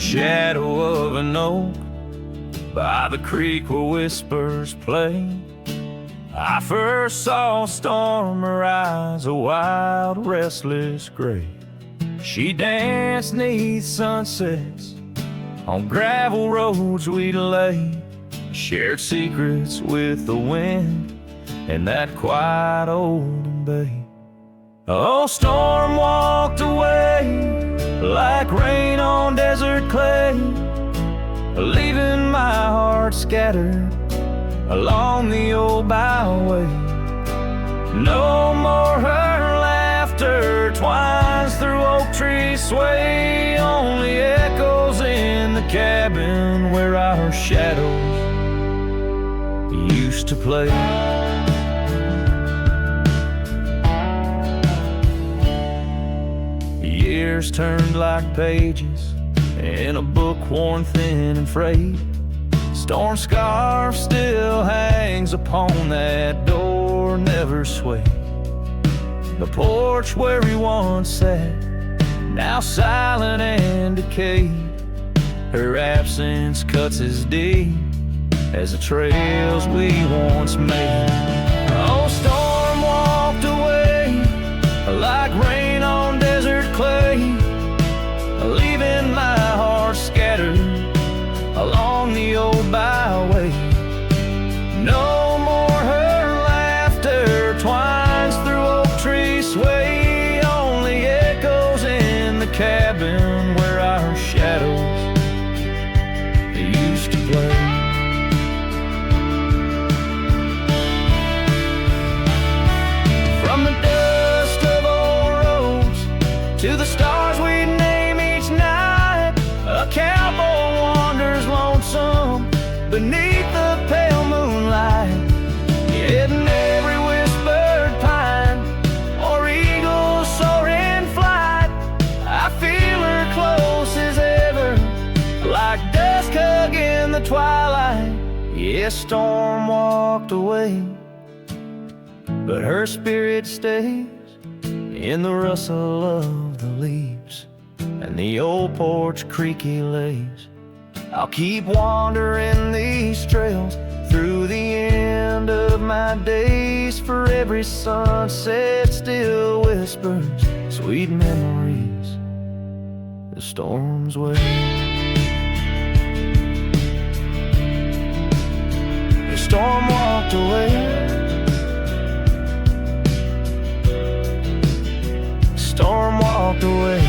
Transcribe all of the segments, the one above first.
shadow of an oak by the creek where whispers play, I first saw a storm arise, a wild, restless gray. She danced 'neath sunsets on gravel roads we'd lay, shared secrets with the wind in that quiet old bay. Oh, storm walked away like rain on desert clay, leaving my heart scattered along the old byway. No more her laughter twines through oak tree sway, only echoes in the cabin where our shadows used to play. Years turned like pages in a book worn thin and frayed. Storm scarf still hangs upon that door, never swayed. The porch where we once sat, now silent and decayed. Her absence cuts as deep as the trails we once made. Oh, storm walked away like rain on desert clay, leaving my heart scattered along the old byway. No more her laughter twines through oak tree sway, only echoes in the cabin where our shadows used to play. From the dust of old roads to the stars we name each night, a cowboy wanders lonesome beneath the pale moonlight, hidden every whispered pine or eagle soar in flight. I feel her close as ever, like dusk hugging the twilight. Yes, storm walked away, but her spirit stays in the rustle of the leaves and the old porch creaky lays. I'll keep wandering these trails through the end of my days, for every sunset still whispers sweet memories the storm's way. The storm walked away, storm walked away.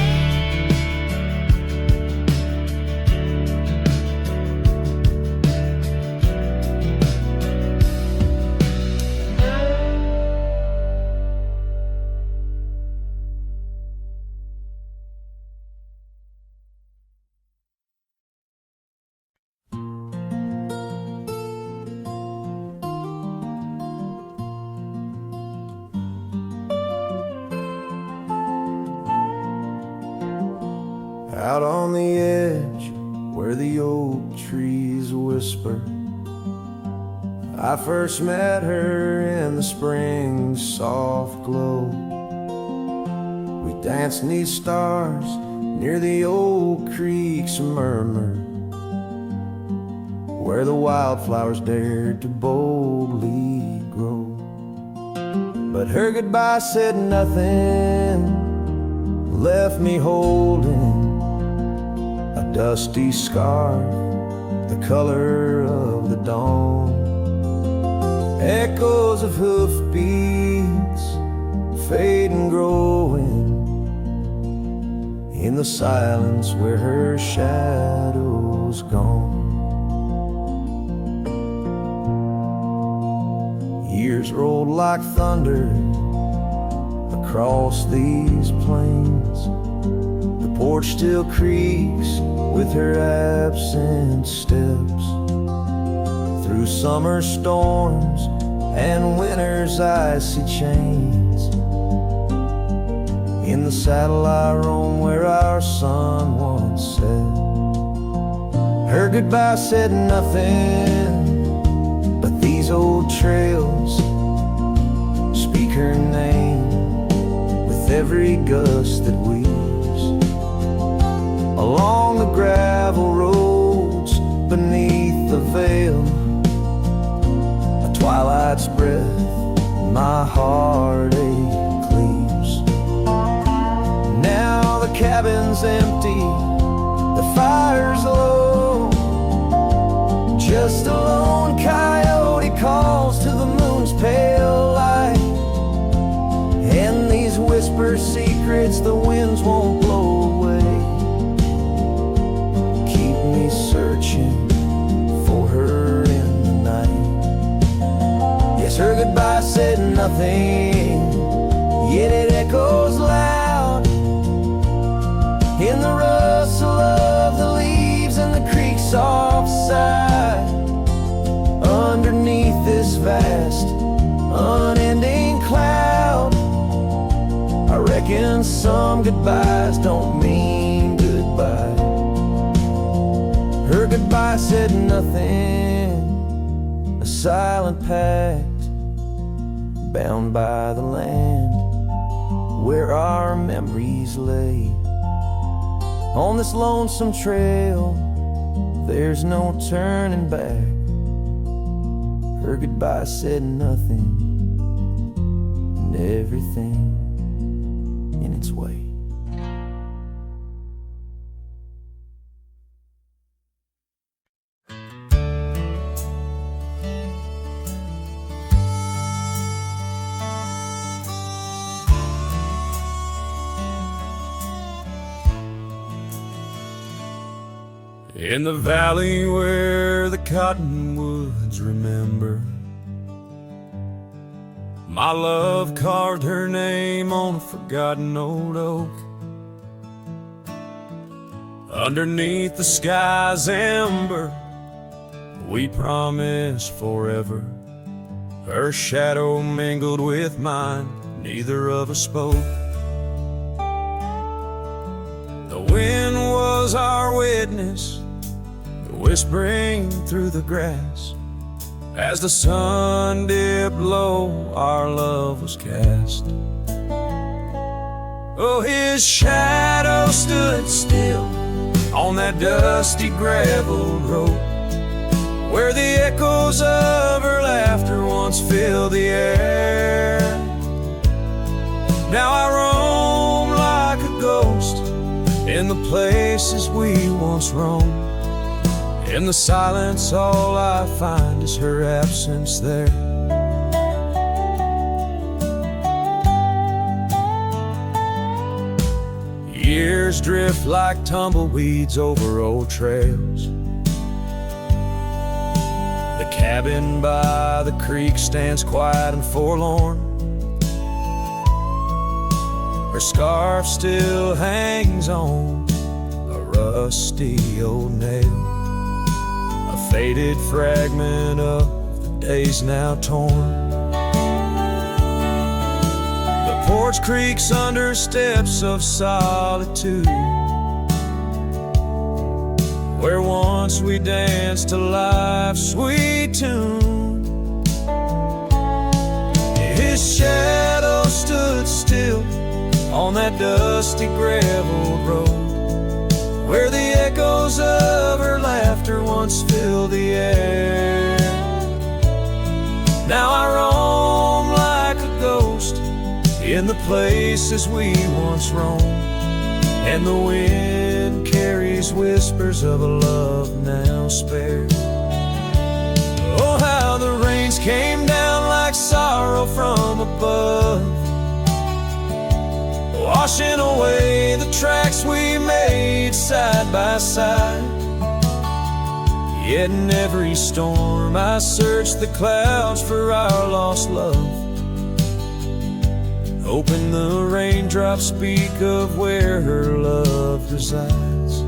Out on the edge where the oak trees whisper, I first met her in the spring's soft glow. We danced 'neath stars near the old creek's murmur, where the wildflowers dared to boldly grow. But her goodbye said nothing, left me holding a dusty scarf, the color of the dawn. Echoes of hoofbeats fade and growing in the silence where her shadow's gone. Years rolled like thunder across these plains. The porch still creaks with her absent steps, through summer storms and winter's icy chains. In the saddle I roam where our sun once set. Her goodbye said nothing, but these old trails speak her name with every gust that weaves along the gravel roads beneath the veil. A twilight's breath, my heartache cleaves. Now the cabin's empty, the fire's low. Just a lone coyote calls to the moon's pale light, and these whisper secrets the winds won't blow away. Keep me searching for her in the night. Yes, her goodbye said nothing, yet it echoes loud in the rustle of the leaves and the creek's soft side. Underneath this vast, unending cloud, I reckon some goodbyes don't mean goodbye. Her goodbye said nothing, a silent pact, bound by the land where our memories lay. On this lonesome trail, there's no turning back. Her goodbye said nothing, and everything in its way. In the valley where the cottonwoods remember, my love carved her name on a forgotten old oak. Underneath the sky's ember, we promised forever. Her shadow mingled with mine, neither of us spoke. The wind was our witness, whispering through the grass. As the sun dipped low, our love was cast. Oh, his shadow stood still on that dusty gravel road, where the echoes of her laughter once filled the air. Now I roam like a ghost in the places we once roamed. In the silence, all I find is her absence there. Years drift like tumbleweeds over old trails. The cabin by the creek stands quiet and forlorn. Her scarf still hangs on a rusty old nail, a faded fragment of the days now torn. The porch creaks under steps of solitude, where once we danced to life's sweet tune. His shadow stood still on that dusty gravel road, where the echoes of her laughter once filled the air. Now I roam like a ghost in the places we once roamed, and the wind carries whispers of a love now spared. Oh, how the rains came down like sorrow from above, washing away the tracks we made side by side. Yet in every storm I search the clouds for our lost love, hoping the raindrops speak of where her love resides.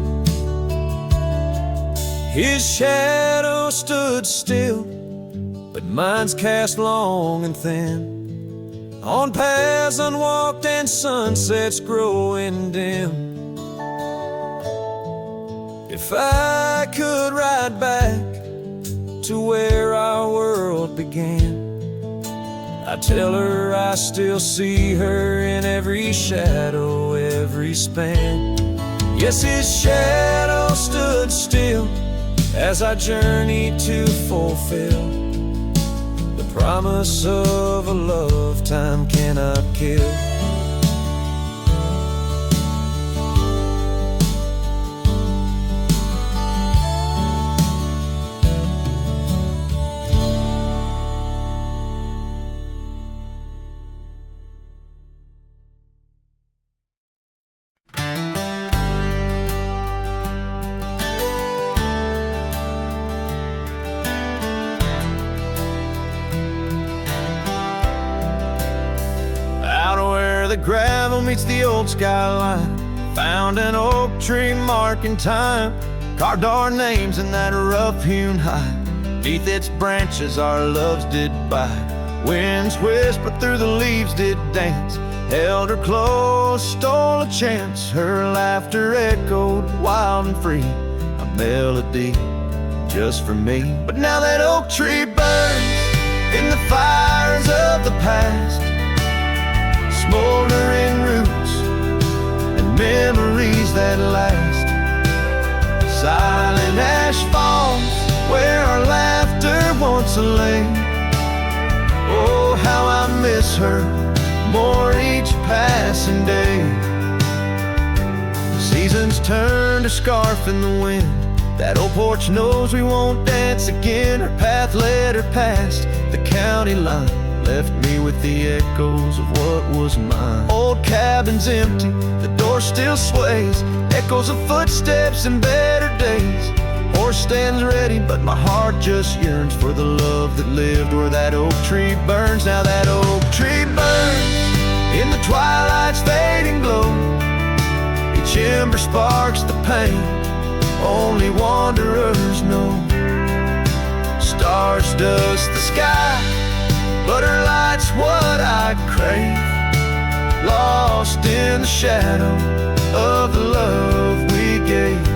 His shadow stood still, but mine's cast long and thin, on paths unwalked and sunsets growing dim. If I could ride back to where our world began, I'd tell her I still see her in every shadow, every span. Yes, his shadow stood still as I journeyed to fulfill the promise of a love time cannot kill. The gravel meets the old skyline, found an oak tree marking time, carved our names in that rough-hewn hide. Neath its branches our loves did bide. Winds whispered through the leaves did dance, held her close, stole a chance. Her laughter echoed wild and free, a melody just for me. But now that oak tree burns in the fires of the past, smoldering roots and memories that last. Silent ash falls where our laughter once lay. Oh, how I miss her more each passing day. Seasons turn to scarf in the wind. That old porch knows we won't dance again. Her path led her past the county line, left me with the echoes of what was mine. Old cabin's empty, the door still sways, echoes of footsteps in better days. Horse stands ready, but my heart just yearns for the love that lived where that oak tree burns. Now that oak tree burns in the twilight's fading glow. Each ember sparks the pain only wanderers know. Stars dust the sky, but her light's what I crave, lost in the shadow of the love we gave.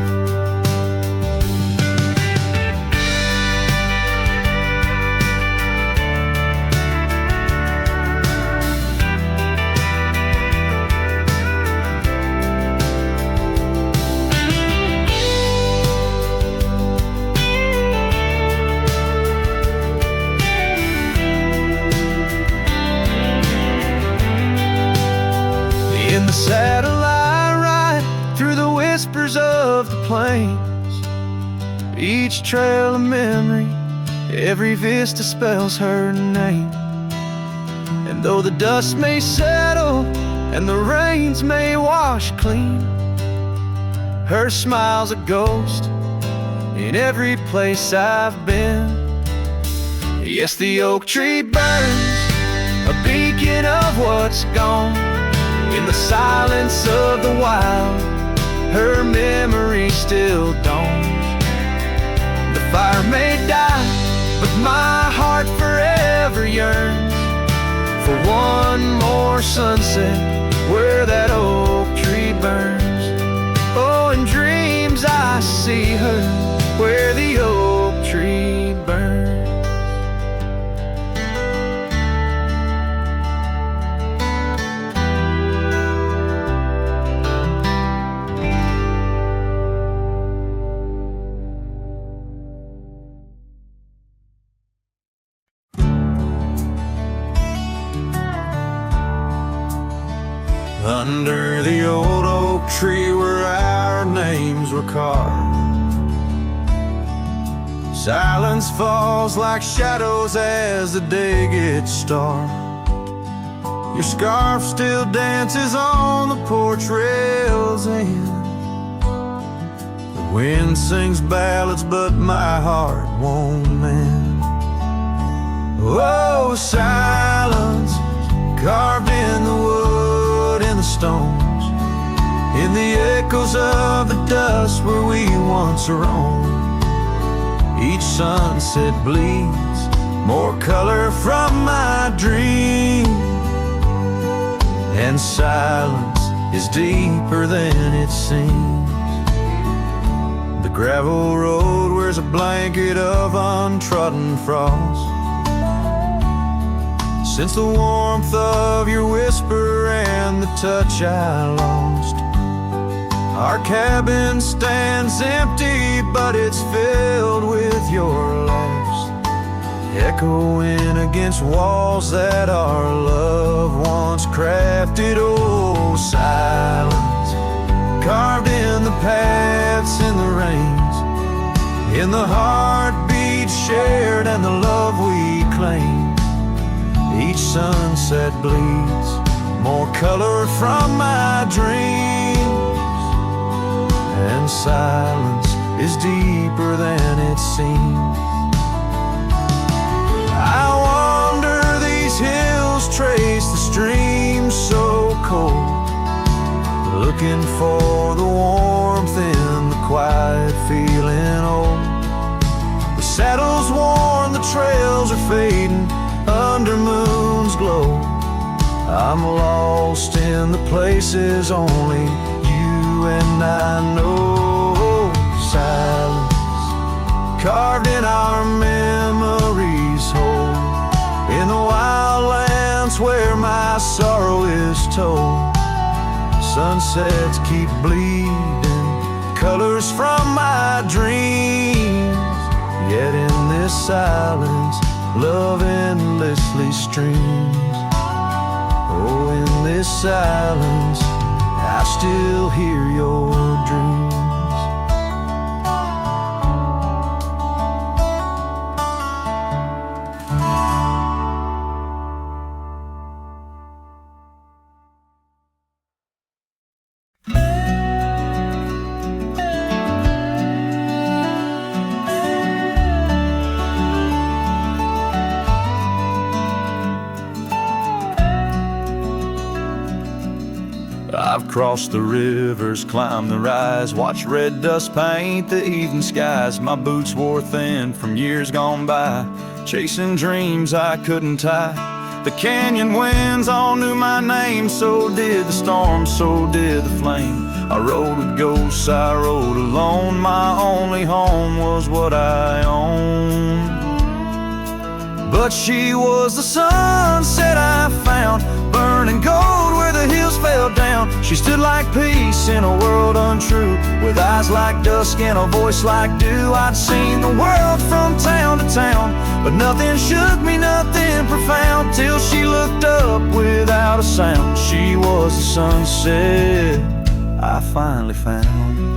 In the saddle I ride through the whispers of the plains. Each trail a memory, every vista spells her name. And though the dust may settle and the rains may wash clean, her smile's a ghost in every place I've been. Yes, the oak tree burns, a beacon of what's gone. In the silence of the wild, her memory still dawns. The fire may die, but my heart forever yearns for one more sunset where that oak tree burns. Oh, in dreams I see her where the oak tree burns. Under the old oak tree where our names were carved, silence falls like shadows as the day gets dark. Your scarf still dances on the porch rails and the wind sings ballads but my heart won't mend. Oh, silence carved in the wood, in the stones, in the echoes of the dust where we once roamed. Each sunset bleeds more color from my dream, and silence is deeper than it seems. The gravel road wears a blanket of untrodden frost. Since the warmth of your whisper and the touch I lost, Our cabin stands empty, but it's filled with your laughs, echoing against walls that our love once crafted. Oh, silence carved in the paths, in the rains, in the heartbeats shared and the love we claim. Each sunset bleeds more color from my dreams, and silence is deeper than it seems. I wander these hills, trace the streams so cold, looking for the warmth in the quiet, feeling old. The saddle's worn, the trails are fading under moon's glow. I'm lost in the places only you and I know. Silence carved in our memories hold, in the wild lands where my sorrow is told. Sunsets keep bleeding colors from my dreams, yet in this silence love endlessly streams. Oh, in this silence I still hear your dreams. I've crossed the rivers, climbed the rise, watched red dust paint the evening skies. My boots wore thin from years gone by, chasing dreams I couldn't tie. The canyon winds all knew my name, so did the storm, so did the flame. I rode with ghosts, I rode alone, my only home was what I owned. But she was the sunset I found, burning gold where the hills fell down. She stood like peace in a world untrue, with eyes like dusk and a voice like dew. I'd seen the world from town to town, but nothing shook me, nothing profound, till she looked up without a sound. She was the sunset I finally found.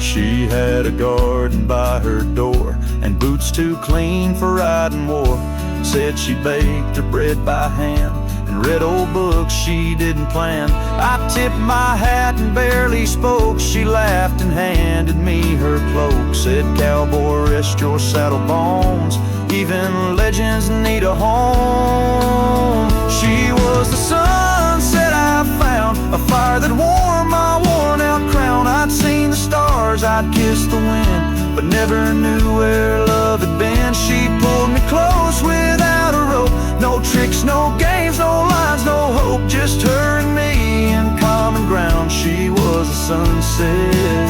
She had a garden by her door, and boots too clean for riding war. Said she baked her bread by hand, and read old books she didn't plan. I tipped my hat and barely spoke. She laughed and handed me her cloak. Said, cowboy, rest your saddle bones, even legends need a home. She was the sunset I found, a fire that warmed my worn out crown. I'd seen the stars, I'd kissed the wind, but never knew where love had been. She pulled me close without a rope, no tricks, no games, no lines, no hope, just her and me in common ground. She was the sunset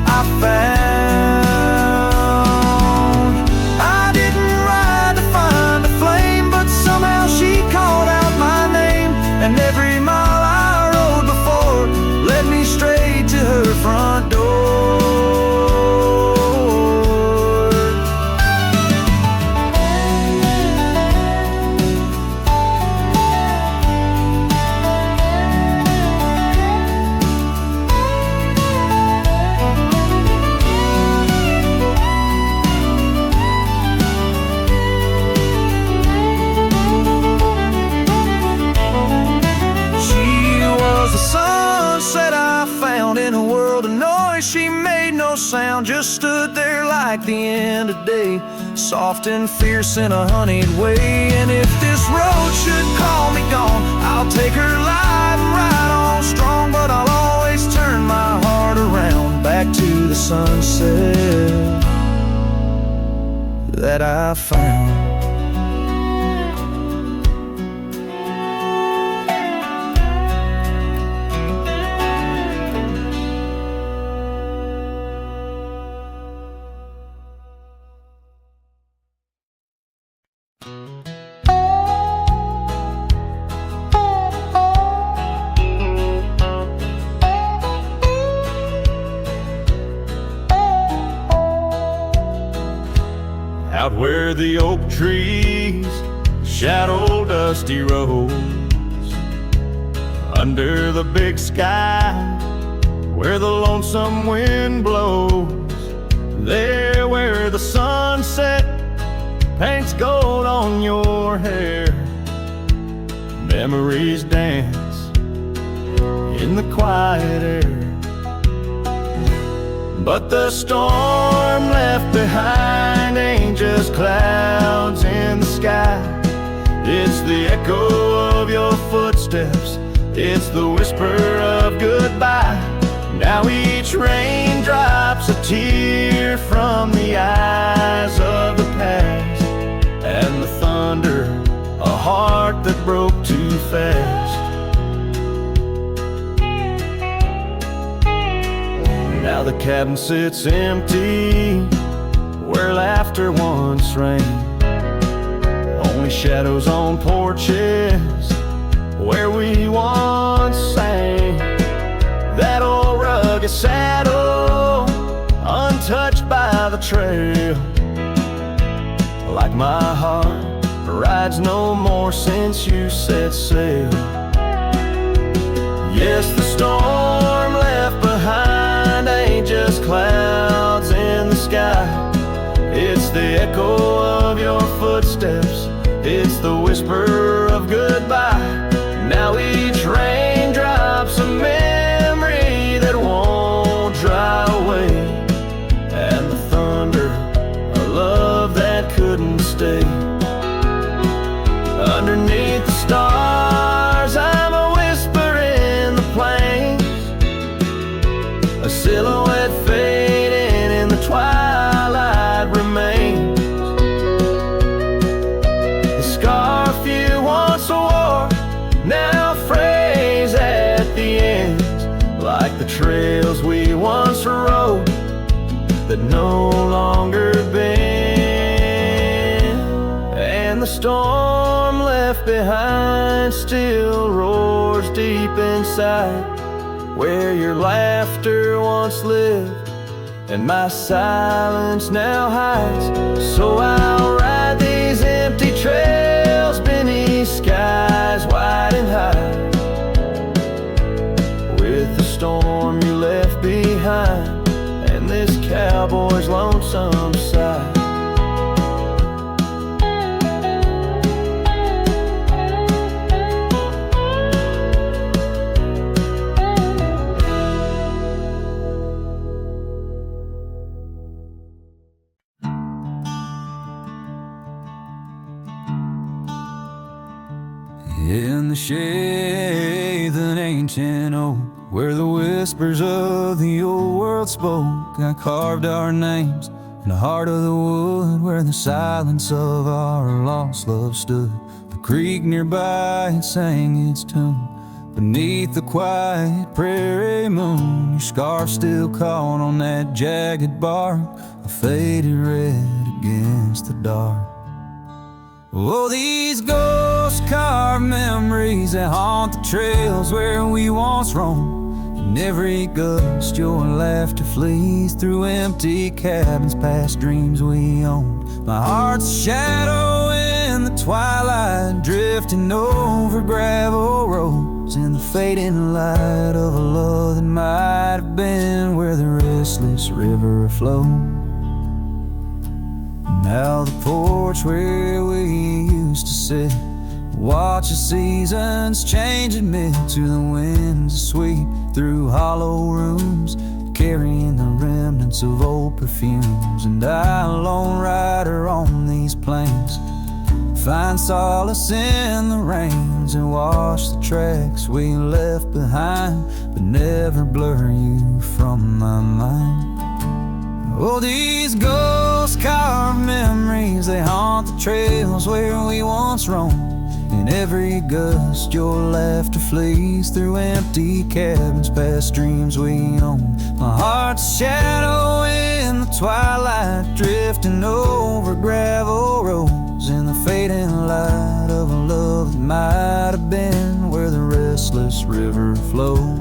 I found. I didn't ride to find a flame, but somehow she called out my name, and every mile I rode before led me straight to her front door. She made no sound, just stood there like the end of day, soft and fierce in a honeyed way. And if this road should call me gone, I'll take her live and ride on strong. But I'll always turn my heart around, back to the sunset that I found. out where the oak trees shadow dusty roads, under the big sky where the lonesome wind blows, there where the sunset paints gold on your hair. Memories dance in the quiet air. But the storm left behind ain't just clouds in the sky. It's the echo of your footsteps, it's the whisper of goodbye. Now each raindrop's a tear from the eyes of the past, and the thunder, a heart that broke too fast. Now the cabin sits empty where laughter once reigned, only shadows on porches where we once sang. That old rugged saddle, untouched by the trail, like my heart rides no more since you set sail. Yes, the storm left behind ain't just clouds in the sky. It's the echo of your footsteps, it's the whisper of goodbye. Now each raindrop's a memory that won't dry away, and the thunder, a love that couldn't stay. Underneath the stars, I'm a whisper in the plains, a silhouette fading in the twilight remains. The scarf you once wore now frays at the ends, like the trails we once rode that no longer bend. And the storm left behind still roars deep inside, where your laughter once lived and my silence now hides. So I'll ride these empty trails beneath skies wide and high, with the storm you left behind and this cowboy's lonesome sigh. In the shade of an ancient oak, where the whispers of the old world spoke, I carved our names in the heart of the wood, where the silence of our lost love stood. The creek nearby, it sang its tune beneath the quiet prairie moon. Your scarf still caught on that jagged bark, a faded red against the dark. Oh, these ghost-carved memories that haunt the trails where we once roamed. In every gust your laughter flees through empty cabins past dreams we owned. My heart's a shadow in the twilight, drifting over gravel roads, in the fading light of a love that might have been where the restless river flowed. Now the porch where we used to sit, watch the seasons change amid to the winds that sweep through hollow rooms, carrying the remnants of old perfumes. And I, a lone rider on these plains, find solace in the rains and wash the tracks we left behind, but never blur you from my mind. Oh, these ghost-carved memories, they haunt the trails where we once roamed. In every gust your laughter flees through empty cabins past dreams we owned. My heart's a shadow in the twilight, drifting over gravel roads, in the fading light of a love that might have been where the restless river flows.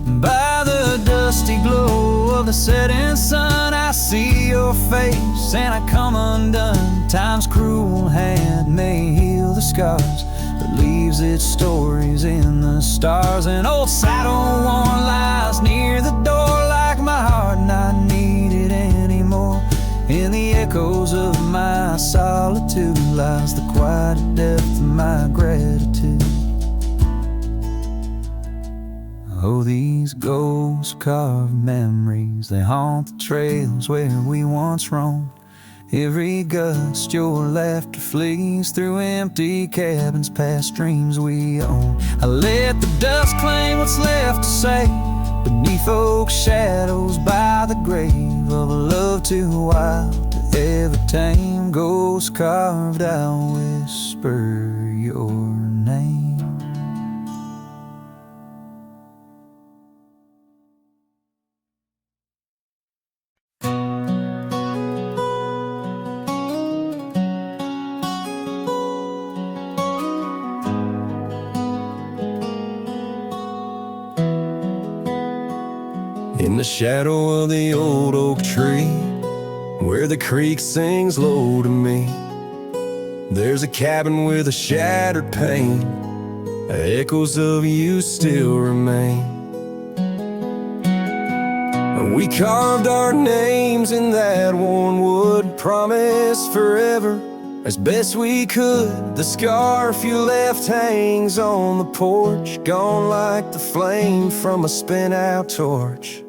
By the dusty glow of the setting sun, I see your your face and I come undone. Time's cruel hand may heal the scars, but leaves its stories in the stars. An old saddle worn lies near the door, like my heart not needed anymore. In the echoes of my solitude lies the quiet depth of my gratitude. Oh, these ghost carved memories, they haunt the trails where we once roamed. Every gust your laughter flees through empty cabins past dreams we own. I let the dust claim what's left to say beneath oak shadows by the grave of a love too wild to ever tame. Ghost carved, I'll whisper your name. In the shadow of the old oak tree, where the creek sings low to me, there's a cabin with a shattered pane. Echoes of you still remain. We carved our names in that worn wood, promised forever as best we could. The scarf you left hangs on the porch, gone like the flame from a spent-out torch.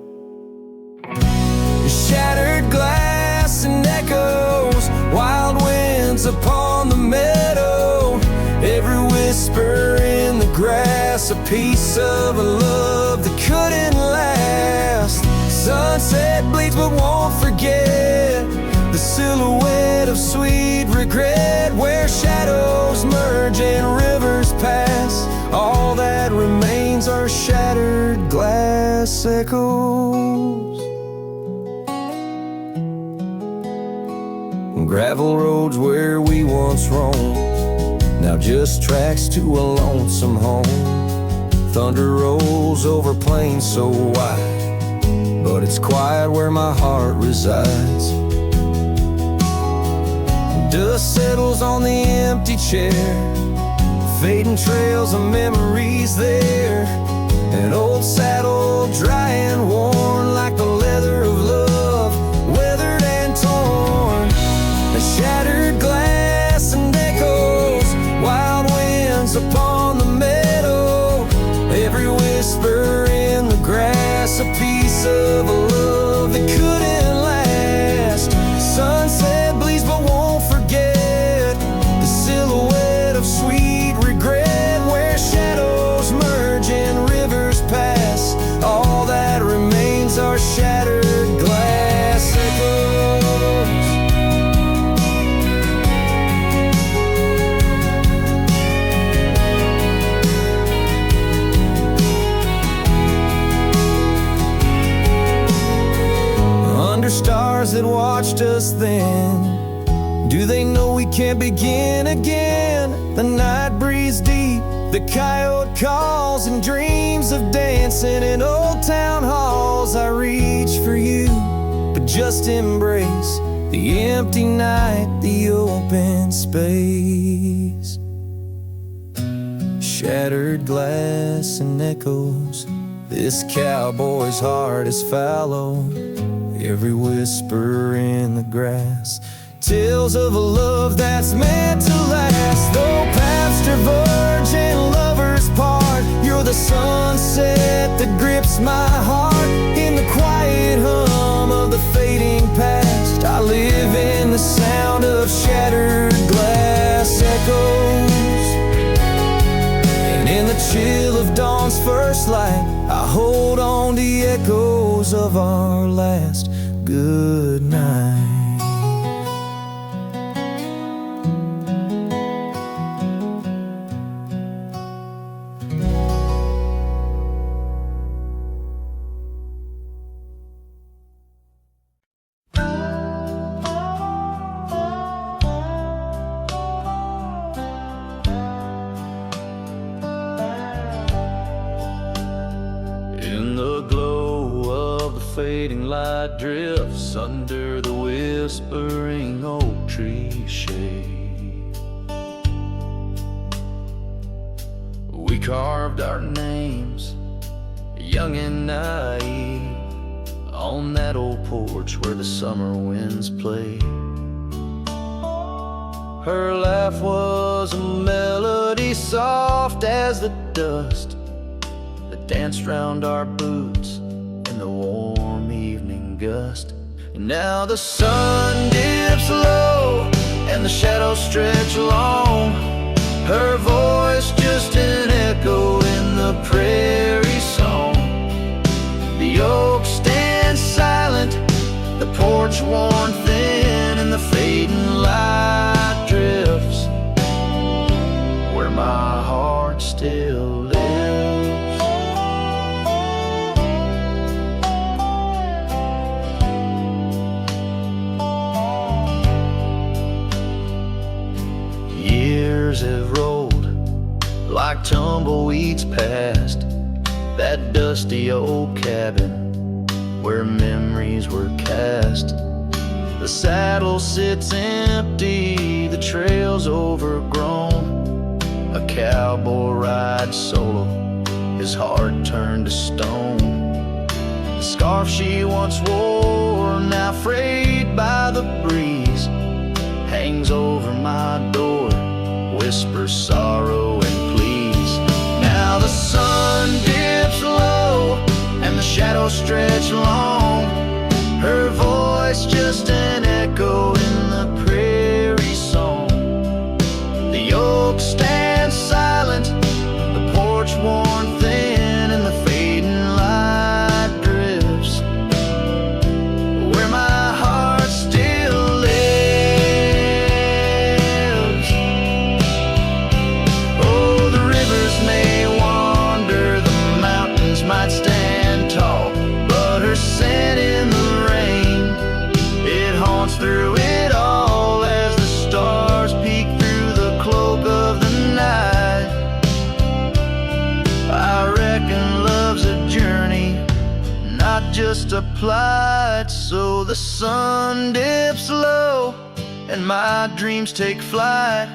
Shattered glass and echoes, wild winds upon the meadow. Every whisper in the grass, a piece of a love that couldn't last. Sunset bleeds but won't forget the silhouette of sweet regret, where shadows merge and rivers pass. All that remains are shattered glass echoes. Gravel roads where we once roamed, now just tracks to a lonesome home. Thunder rolls over plains so wide, but it's quiet where my heart resides. Dust settles on the empty chair, fading trails of memories there. An old saddle dry and worn, like the leather of love, weathered and torn. Shattered glass and echoes, wild winds upon the meadow. Every whisper in the grass, a piece of a love that couldn't last. Sunset bleeds but won't forget the silhouette of sweet regret, where shadows merge and rivers pass. All that remains are shattered glass echoes. Stars that watched us then, do they know we can't begin again? The night breathes deep, the coyote calls, and dreams of dancing in old town halls. I reach for you, but just embrace the empty night, the open space. Shattered glass and echoes, this cowboy's heart is fallow. Every whisper in the grass, tales of a love that's meant to last. Though paths diverge and lovers part, you're the sunset that grips my heart. In the quiet hum of the fading past, I live in the sound of shattered glass echoes. And in the chill of dawn's first light, I hold on to the echoes of our last good night. fading light drifts under the whispering oak tree shade. We carved our names, young and naive, on that old porch where the summer winds played. Her laugh was a melody soft as the dust that danced round our boots in the warm evening gust. And now the sun dips low and the shadows stretch long, her voice just an echo in the prairie song. The oak stands silent, the porch worn thin, and the fading light drifts where my heart still lives. Years have rolled like tumbleweeds past that dusty old cabin where memories were cast. The saddle sits empty, the trail's overgrown. A cowboy rides solo, his heart turned to stone. The scarf she once wore, now frayed by the breeze, hangs over my door, whispers sorrow and pleas. Now the sun dips low and the shadows stretch long, her voice just an echo in the prairie song. The oak stands silent, the porch worn thin, and the fading light drifts where my heart still lives. Oh, the rivers may wander, the mountains might stand tall, but her scent in the rain, it haunts through it all as the stars peek through the cloak of the night. I reckon love's a journey, not just a plight. So the sun dips low and my dreams take flight.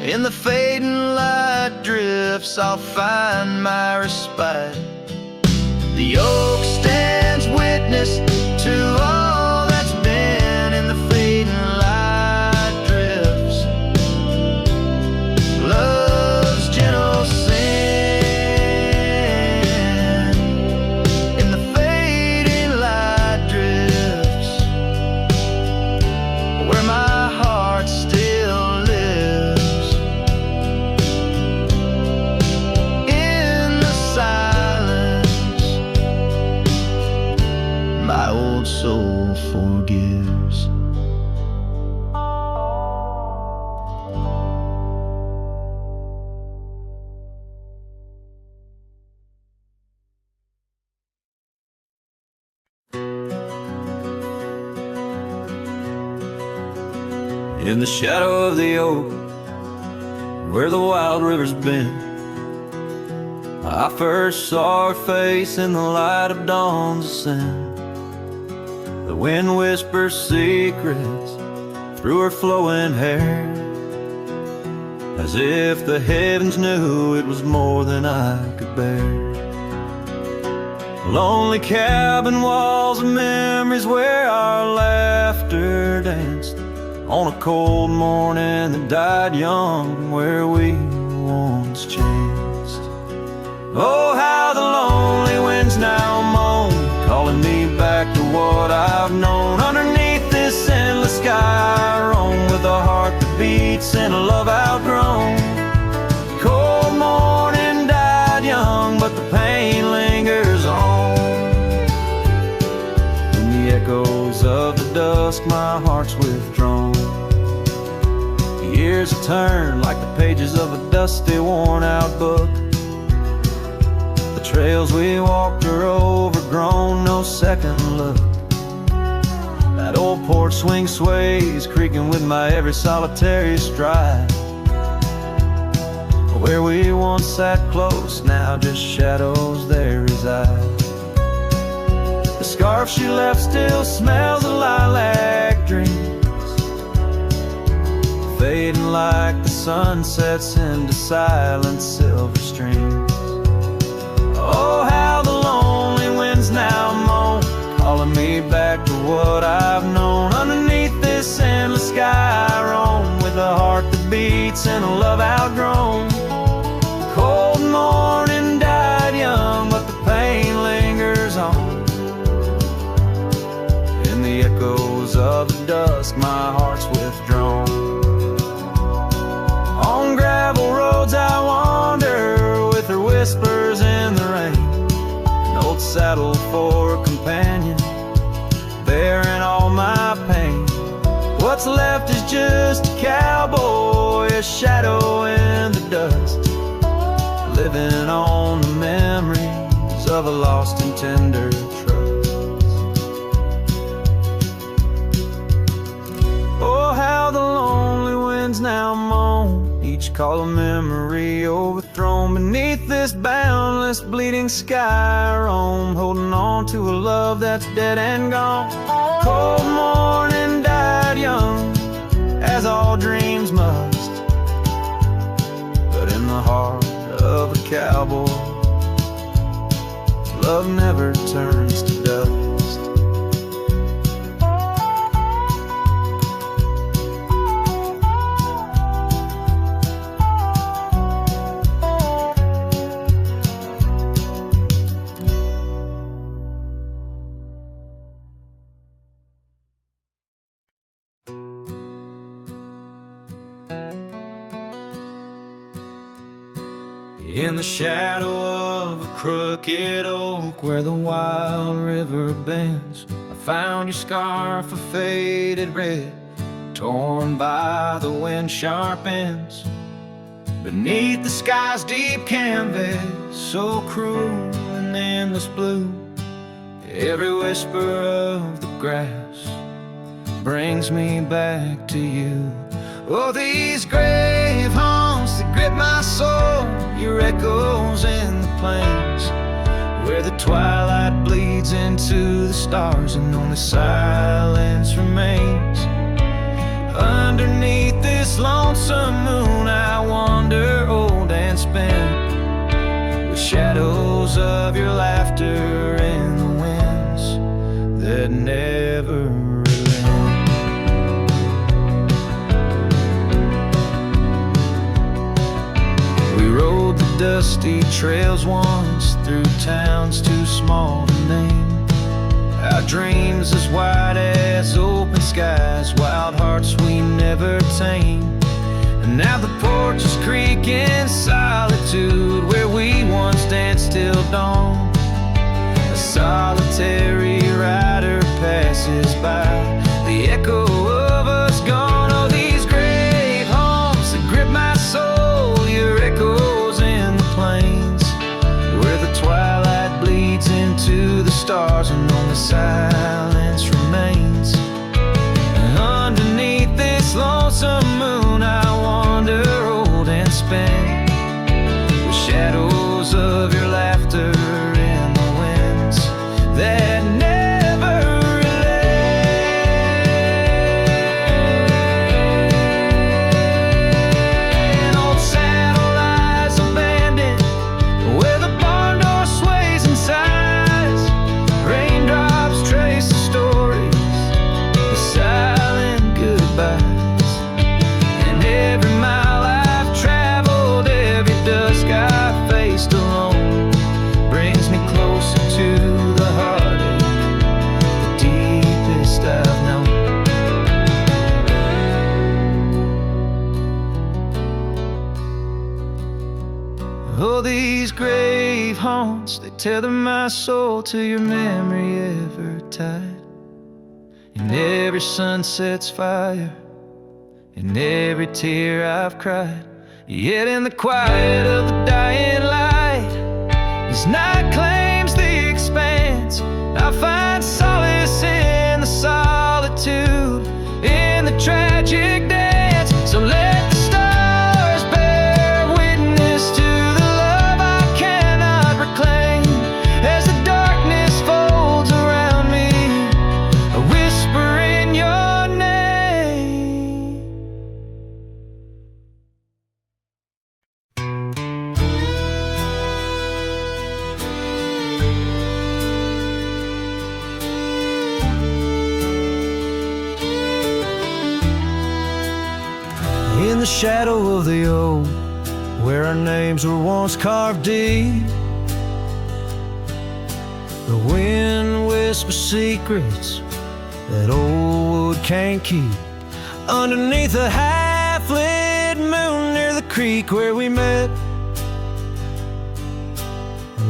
In the fading light drifts I'll find my respite. The oak stands witness to all that's been. In the fading light drifts love's gentle sin. In the fading light drifts where my heart still lives. In the silence my old soul forgives. In the shadow of the oak, where the wild river's been, I first saw her face in the light of dawn's ascent. The wind whispers secrets through her flowing hair, as if the heavens knew it was more than I could bear. Lonely cabin walls of memories where our laughter danced on a cold morning that died young, where we once chanced. Oh, how the lonely winds now moan, calling me back to what I've known. Underneath this endless sky I roam, with a heart that beats and a love outgrown. Cold morning died young, but the pain lingers on. In the echoes of the dusk my heart's withdrawn. The years have turned like the pages of a dusty worn out book. The trails we walked are overgrown, no second look. That old porch swing sways, creaking with my every solitary stride. Where we once sat close, now just shadows there reside. The scarf she left still smells of lilac dreams, fading like the sun sets into silent silver streams. Oh, how the lonely winds now moan, calling me back to what I've known. Underneath this endless sky I roam, with a heart that beats and a love outgrown. Cold morning died young, but the pain lingers on. In the echoes of the dusk my heart's withdrawn. On gravel roads I wander, with her whispers in the rain. An old saddle for a companion, bearing all my pain. What's left is just a cowboy, a shadow in the dust, living on the memories of a lost and tender trust. Oh, how the lonely winds now moan, each call a memory overthrown. Beneath this boundless bleeding sky I roam, holding on to a love that's dead and gone. Cold morning died young, as all dreams must, but in the heart of a cowboy, love never turns to dust. In the shadow of a crooked oak where the wild river bends, I found your scarf of faded red, torn by the wind sharp ends. Beneath the sky's deep canvas, so cruel and endless blue, every whisper of the grass brings me back to you. Oh, these grave haunts that grip my soul, your echoes in the plains, where the twilight bleeds into the stars and only silence remains. Underneath this lonesome moon I wander old and spent, with shadows of your laughter in the winds that never dusty trails once, through towns too small to name. Our dreams as wide as open skies, wild hearts we never tame. And now the porches creak in solitude, where we once danced till dawn. A solitary rider passes by, the echo of us gone. Oh, these grave haunts that grip my soul, your echo plains, where the twilight bleeds into the stars and only silence remains. And underneath this lonesome moon I wander old and spent, with shadows of your laughter in the winds that never relent. Old saddle lies abandoned, where the barn door sways and sighs. Raindrops trace the stories, the silent goodbyes. And every mile I've traveled, every dusk I've faced alone, brings me closer to the heartache, the deepest I've known. Oh, these grave haunts, they tether my soul to your memory ever tied. In every sunset's fire, in every tear I've cried. Yet in the quiet of the dying light, as night claims the expanse, I find solace in the solitude, in the tragic dance. So let the stars bear witness to the love I cannot reclaim, as the darkness folds around me the shadow of the oak, where our names were once carved deep. The wind whispers secrets that old wood can't keep. Underneath a half-lit moon near the creek where we met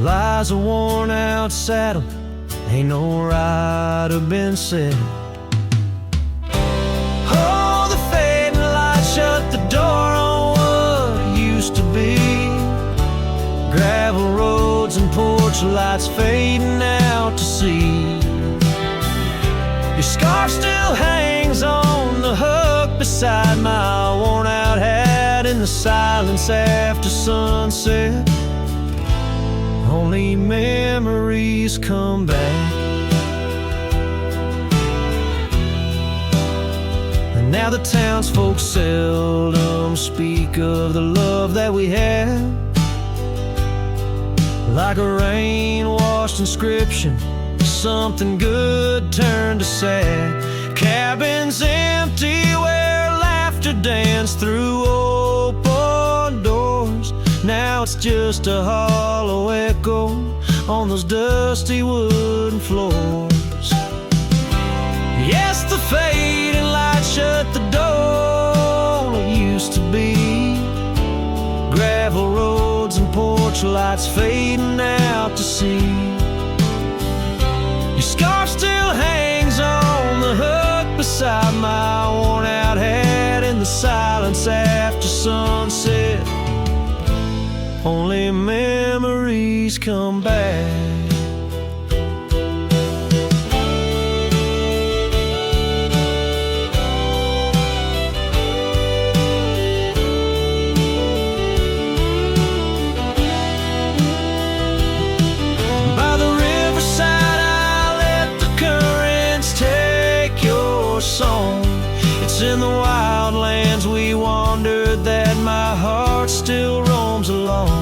lies a worn-out saddle, ain't no rider been said. Oh, the fading light shut the door on what used to be. Gravel roads and porch lights fading out to sea. Your scarf still hangs on the hook beside my worn-out hat in the silence after sunset. Only memories come back. And now the townsfolk seldom speak of the love that we had. Like a rain-washed inscription, something good turned to sad. Cabins empty where laughter danced through open doors. Now it's just a hollow echo on those dusty wooden floors. Yes, the fading light shut the door. It used to be gravel roads and porch lights fading out to sea. Your scarf still hangs on the hook beside my worn-out hat in the silence after sunset. Only memories come back. By the riverside I let the currents take your song. It's in the wildlands we wandered that my heart still roams along.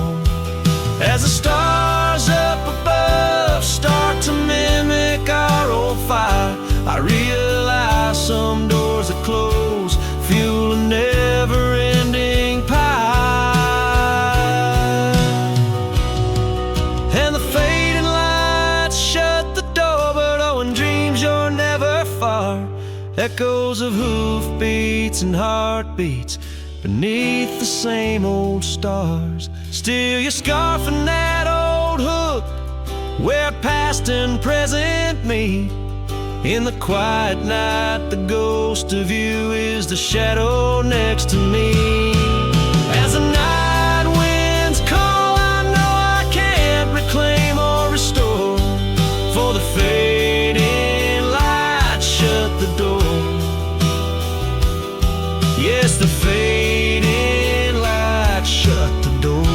As the stars up above start to mimic our old fire, I realize some doors that close fuel a never-ending pie. And the fading lights shut the door, but oh, in dreams you're never far. Echoes of hoofbeats and heartbeats beneath the same old stars. Still your scarf and that old hook where past and present meet. In the quiet night the ghost of you is the shadow next to me. As the night winds call, I know I can't reclaim or restore, for the fading light shut the door. Yes, the fading light shut the door.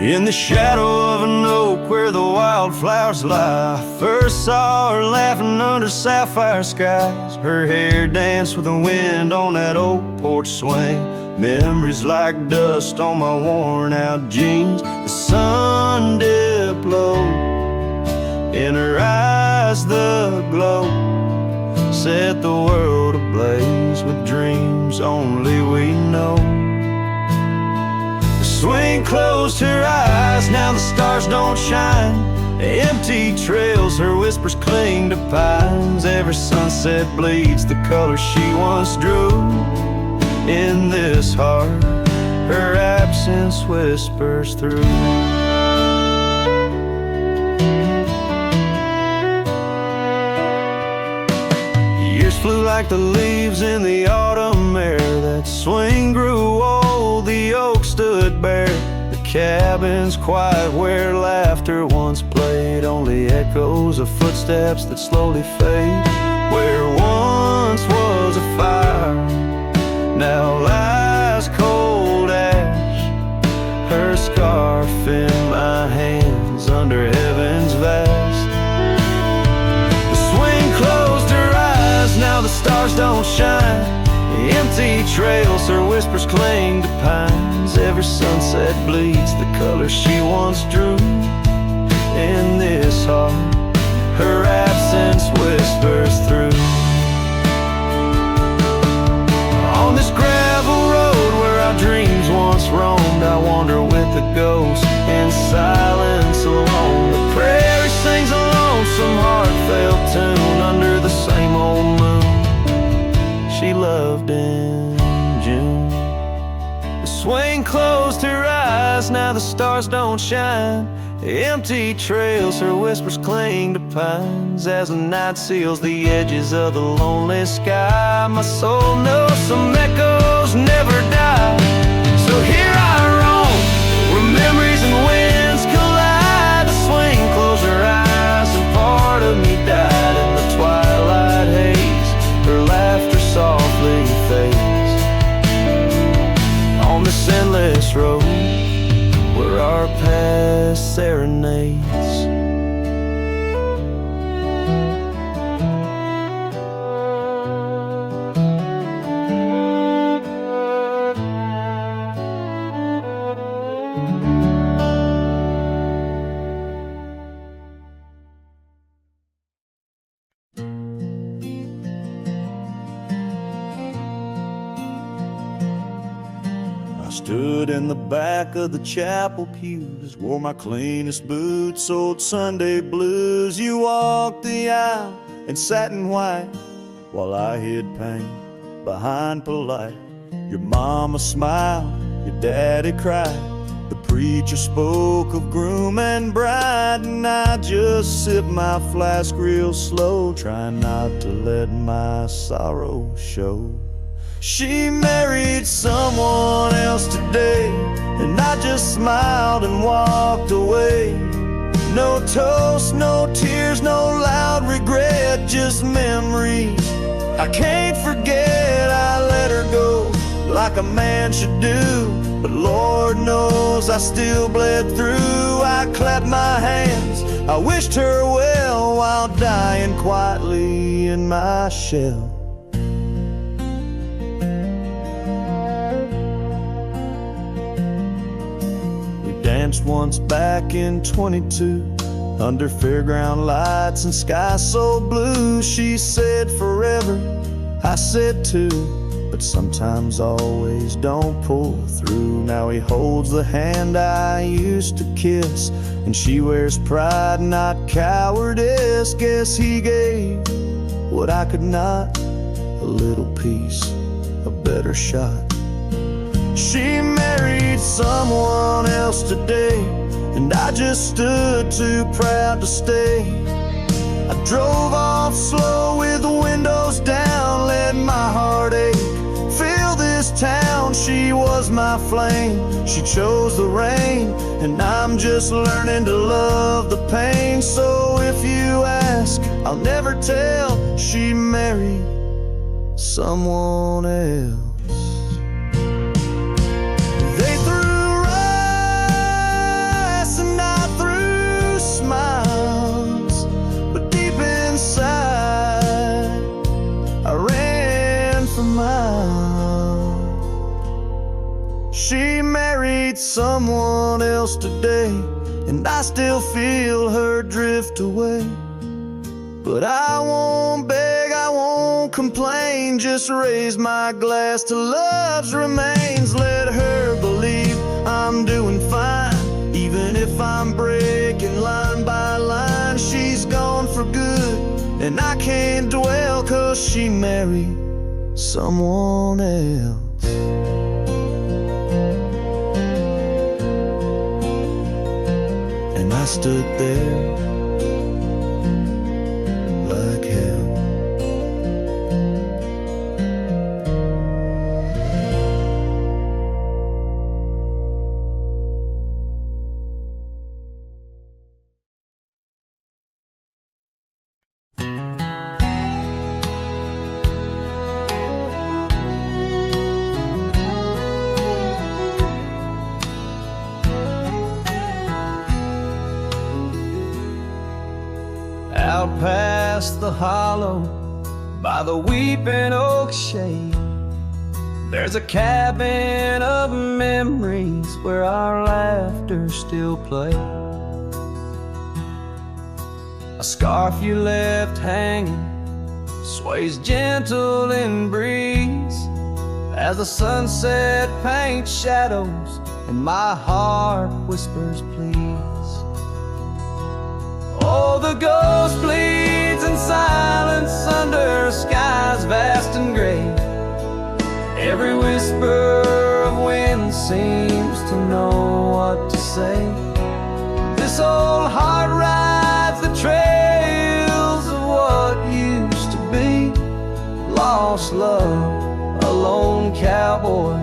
In the shadow of an oak where the wildflowers lie, I first saw her laughing under sapphire skies. Her hair danced with the wind on that oak porch swing. Memories like dust on my worn out jeans. The sun dipped low, in her eyes the glow set the world ablaze with dreams only we know. Swing closed her eyes, now the stars don't shine. Empty trails, her whispers cling to pines. Every sunset bleeds the color she once drew. In this heart, her absence whispers through. Years flew like the leaves in the autumn air. That swing grew old, the oak stood bare. The cabin's quiet where laughter once played. Only echoes of footsteps that slowly fade. Where once was a fire, now lies cold ash. trails, her whispers cling to pines. Every sunset bleeds the color she once drew. In this heart, her absence whispers through. On this gravel road where our dreams once roamed, I wander with the ghost in silence alone. The prairie sings a lonesome, heartfelt tune under the same old moon she loved in June. The swing closed her eyes, now the stars don't shine. Empty trails, her whispers cling to pines. As the night seals the edges of the lonely sky, my soul knows some echoes never die. So here I roam, where memories and winds collide. The swing closed her eyes and part of me died in the twilight haze. Her laughter softly fades on this endless road where our past serenades. Stood in the back of the chapel pews, wore my cleanest boots, old Sunday blues. You walked the aisle in satin white, while I hid pain behind polite. Your mama smiled, your daddy cried. The preacher spoke of groom and bride, and I just sipped my flask real slow, trying not to let my sorrow show. She married someone else today, and I just smiled and walked away. No toast, no tears, no loud regret, just memories I can't forget. I let her go like a man should do, but Lord knows I still bled through. I clapped my hands, I wished her well, while dying quietly in my shell. Danced once back in 22, under fairground lights and sky so blue. She said forever, I said too, but sometimes always don't pull through. Now he holds the hand I used to kiss, and she wears pride, not cowardice. Guess he gave what I could not, a little piece, a better shot. She married someone else today, and I just stood too proud to stay. I drove off slow with the windows down, let my heart ache fill this town. She was my flame, she chose the rain, and I'm just learning to love the pain. So if you ask, I'll never tell. She married someone else. She married someone else today, and I still feel her drift away. But I won't beg, I won't complain, just raise my glass to love's remains. Let her believe I'm doing fine, even if I'm breaking line by line. She's gone for good, and I can't dwell, 'cause she married someone else. I stood there like hell. Out past the hollow by the weeping oak shade, There's a cabin of memories where our laughter still plays. A scarf you left hanging sways gentle in breeze as the sunset paints shadows and my heart whispers please. Oh, the ghost bleeds in silence under skies vast and gray. Every whisper of wind seems to know what to say. This old heart rides the trails of what used to be. Lost love, a lone cowboy,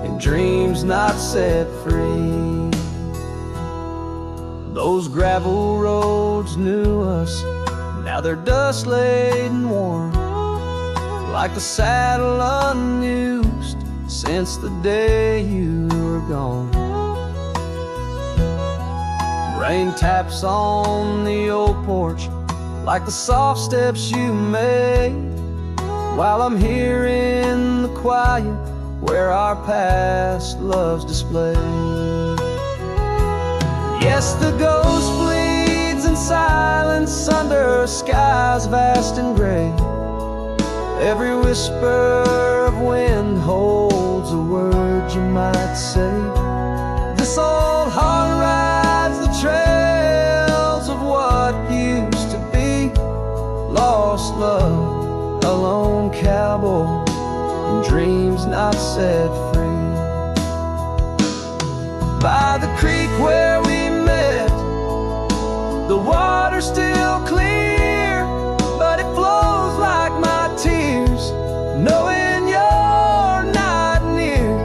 and dreams not set free. Those gravel roads knew us, now they're dust laden warm, like the saddle unused since the day you were gone. Rain taps on the old porch like the soft steps you made, while I'm here in the quiet where our past love's displayed. Yes, the ghost bleeds in silence under skies vast and gray. Every whisper of wind holds a word you might say. This old heart rides the trails of what used to be. Lost love, a lone cowboy, and dreams not set free. By the creek where we met, the water's still clear, but it flows like my tears, knowing you're not near.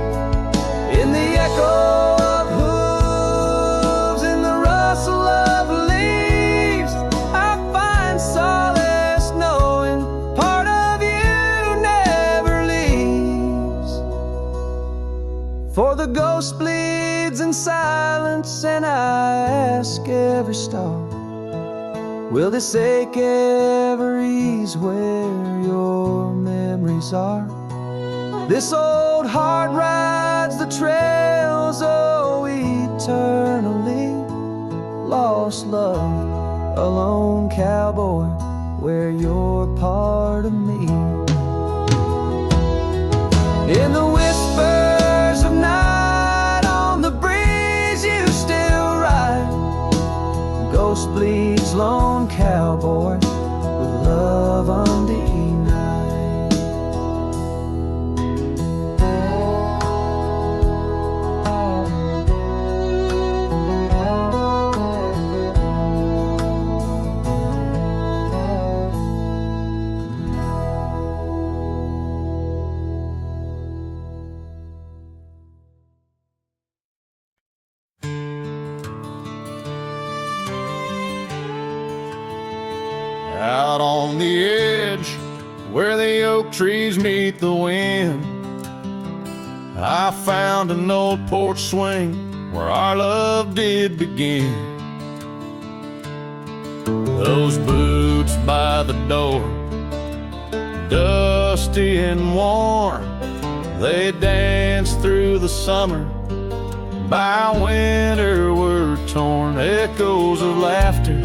In the echo of hooves, in the rustle of leaves, I find solace knowing part of you never leaves. For the ghost bleeds in silence, and I ask every star, will this ache ever ease where your memories are? This old heart rides the trails, oh, eternally. Lost love, a lone cowboy, where you're part of me. In the whispers of night, on the breeze you still ride. Ghost bleeds, lone cowboy, with love undenied. Out on the edge, where the oak trees meet the wind, I found an old porch swing where our love did begin. Those boots by the door, dusty and worn, they danced through the summer, by winter were torn. Echoes of laughter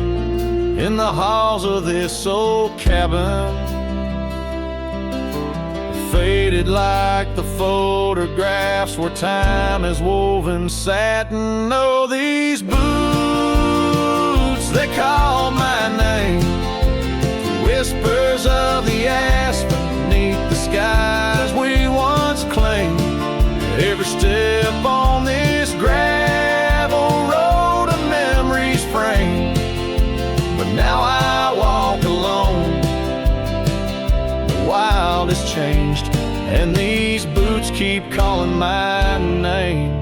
in the halls of this old cabin, faded like the photographs where time has woven satin. Oh, these boots, they call my name, whispers of the aspen beneath the skies we once claimed. Every step on this gravel road a memory's framed, but now I walk alone. The wild has changed, and these boots keep calling my name.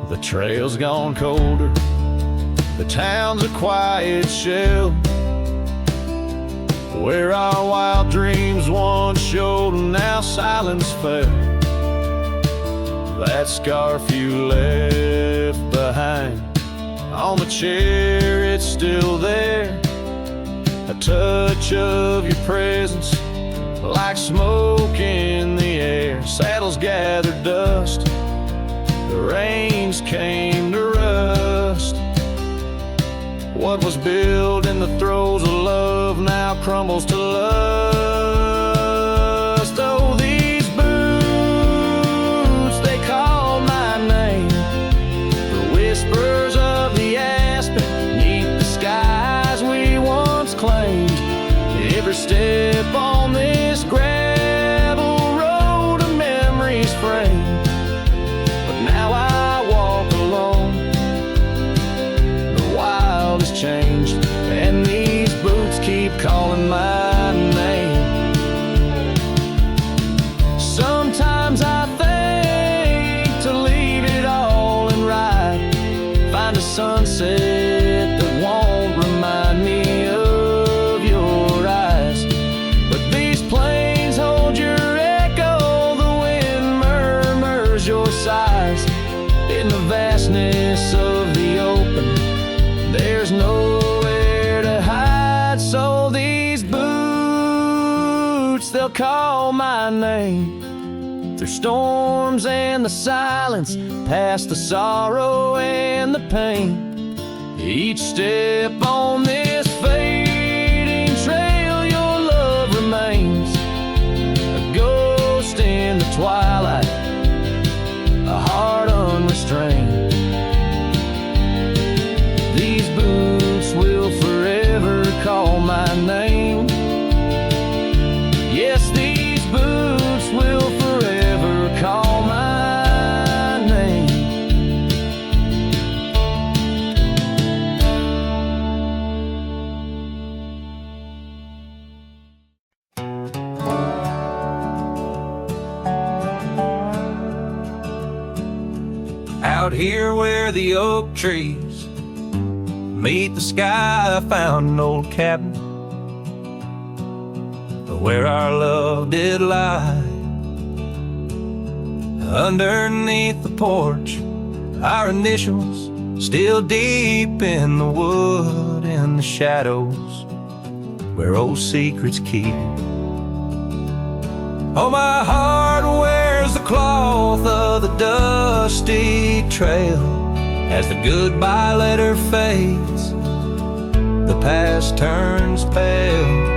The trail's gone colder, the town's a quiet shell, where our wild dreams once showed, and now silence fell. That scarf you left behind on the chair, it's still there. A touch of your presence like smoke in the air. Saddles gathered dust, the reins came to rust. What was built in the throes of love now crumbles to lust. Oh, these boots, they call my name. The whispers of the aspen neath the skies we once claimed. Every step on this gravel road a memory's frame. But now I walk alone, the wild has changed, and these boots keep calling my name. Sometimes I think to leave it all and ride, find a sunset that won't remind me of your eyes. But these plains hold your echo, the wind murmurs your sighs. In the vastness of the open, there's nowhere to hide. So these boots, they'll call my name. Through storms and the silence, past the sorrow and the pain. Each step on this fading trail, your love remains. A ghost in the twilight, a heart unrestrained. These boots will forever call my name. Yes, these boots will forever call my name. Out here where the oak trees meet the sky, I found an old cabin where our love did lie. Underneath the porch, our initials still deep in the wood, in the shadows where old secrets keep. Oh, my heart wears the cloth of the dusty trail as the goodbye letter fades, the past turns pale.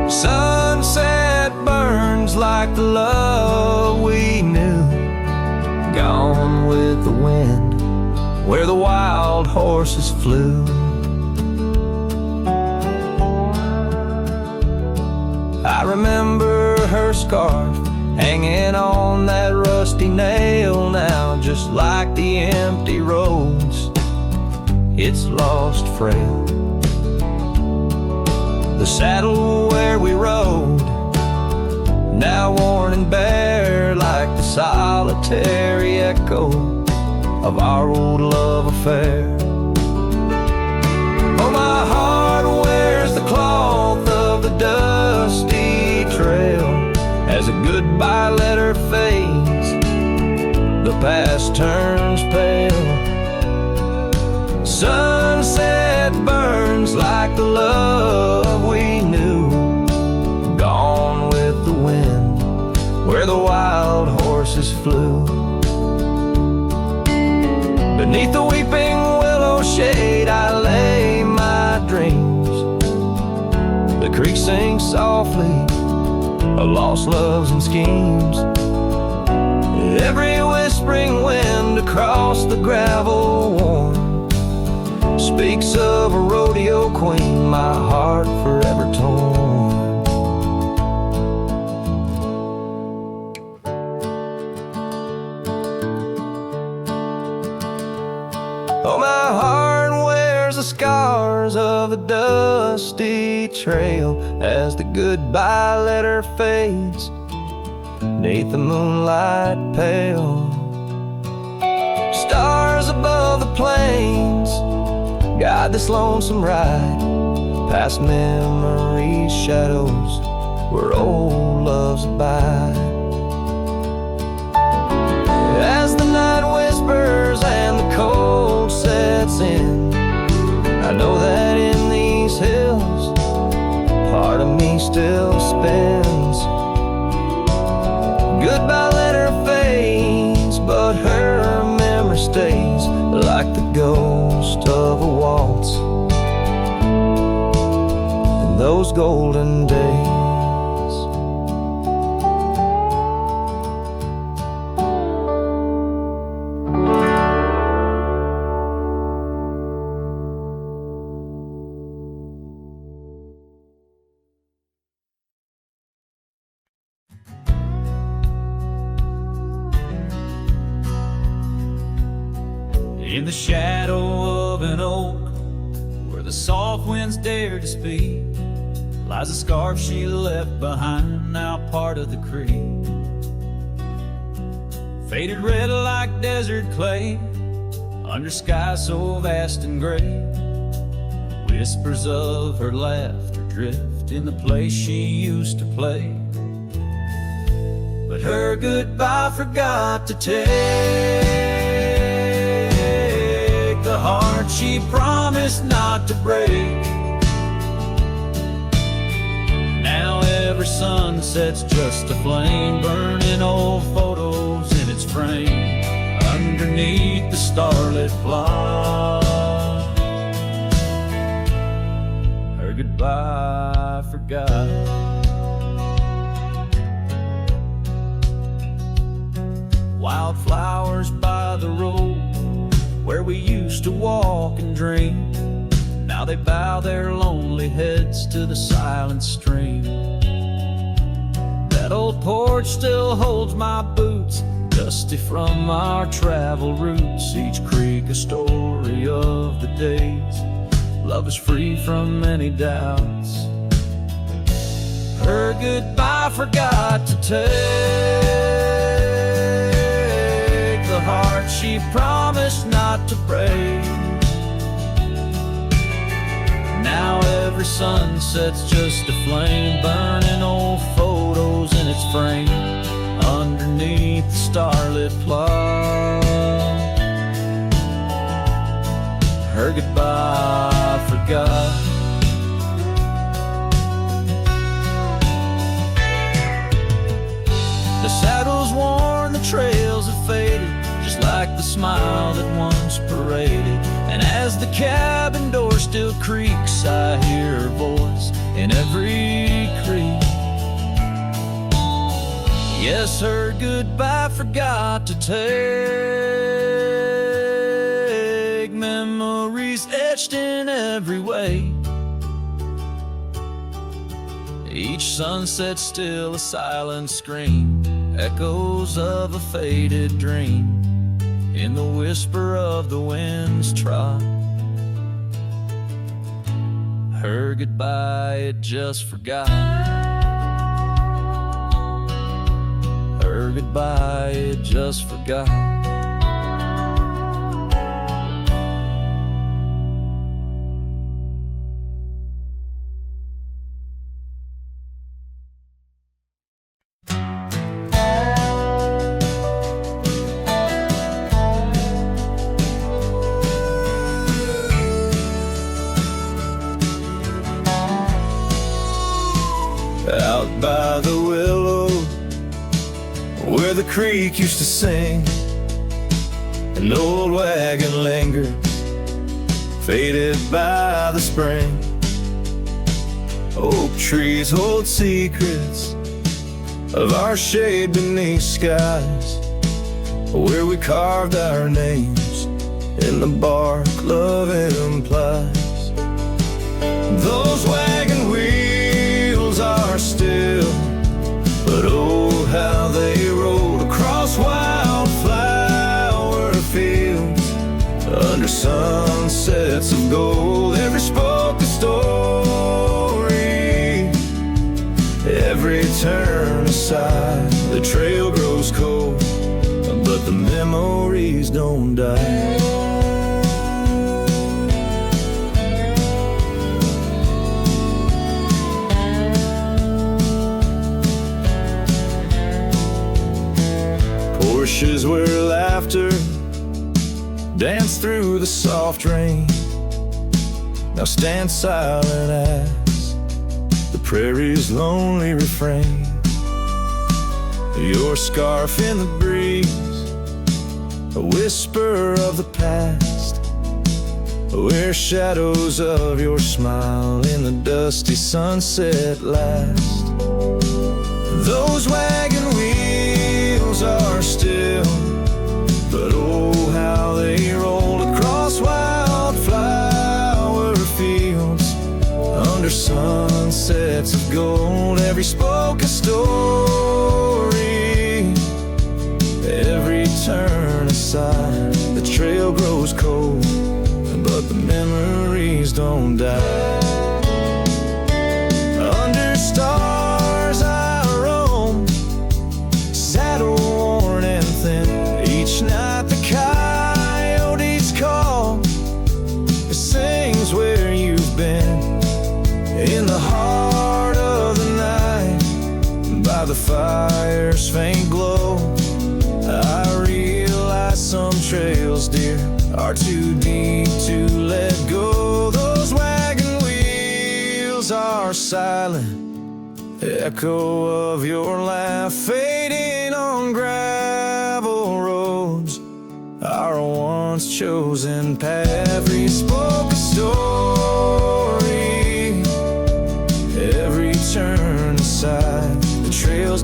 Sunset burns like the love we knew, gone with the wind where the wild horses flew. I remember her scarf hanging on that rusty nail now, just like the empty roads, it's lost frail. The saddle where we rode, now worn and bare, like the solitary echo of our old love affair. Oh, my heart wears the cloth of the dusty trail as a goodbye letter fades, the past turns pale. Sunset burns like the love we knew, gone with the wind where the wild horses flew. Beneath the weeping willow shade I lay my dreams. The creek sings softly of lost loves and schemes. Every whispering wind across the gravel worn speaks of a rodeo queen, my heart forever torn. Oh, my heart wears the scars of the dusty trail as the goodbye letter fades, neath the moonlight pale. Stars above the plains guide this lonesome ride, past memories, shadows where old loves abide. As the night whispers and the cold sets in, I know that in these hills part of me he still spins. Goodbye letter fades, but her memory stays like the ghost of a waltz in those golden days. In the shadow of an oak, where the soft winds dare to speak, lies a scarf she left behind, now part of the creek. Faded red like desert clay, under sky so vast and gray. Whispers of her laughter drift in the place she used to play. But her goodbye forgot to take the heart she promised not to break. Now every sunset's just a flame, burning old photos in its frame underneath the starlit plot. Her goodbye forgot. Wildflowers by the road where we used to walk and dream, now they bow their lonely heads to the silent stream. That old porch still holds my boots, dusty from our travel routes. Each creek a story of the days love is free from any doubts. Her goodbye forgot to take the heart she promised not to break. Now every sunset's just a flame, burning old photos in its frame underneath the starlit plot. Her goodbye forgot. The saddle's worn, the trails have faded, just like the smile that once paraded. And as the cabin door still creaks, I hear her voice in every creak. Yes, her goodbye forgot to take memories etched in every way. Each sunset still a silent scream, echoes of a faded dream in the whisper of the wind's trot. Her goodbye it just forgot. Her goodbye it just forgot. Out by the willow, where the creek used to sing, an old wagon lingered, faded by the spring. Oak trees hold secrets of our shade beneath skies, where we carved our names in the bark love implies. Those wagon wheels are still, but oh how they rolled across wildflower fields under sunsets of gold. Every spoke a story, every turn aside the trail grows cold, but the memories don't die. Porches where laughter danced through the soft rain now stand silent as the prairie's lonely refrain, your scarf in the breeze, a whisper of the past, where shadows of your smile in the dusty sunset last. Those wagon wheels are still, but oh how they roll across wildflower fields, under sunsets of gold. Every spoke a story, every turn aside. The trail grows cold, but the memories don't die. Under stars I roam, saddle worn and thin. Each night the coyotes call, it sings where you've been. In the heart of the night, by the fire's faint glow, I realize some trails, dear, are too deep to let go. Those wagon wheels are silent, echo of your laugh fading on gravel roads, our once chosen path. Every spoke a story, every turn aside. The trail's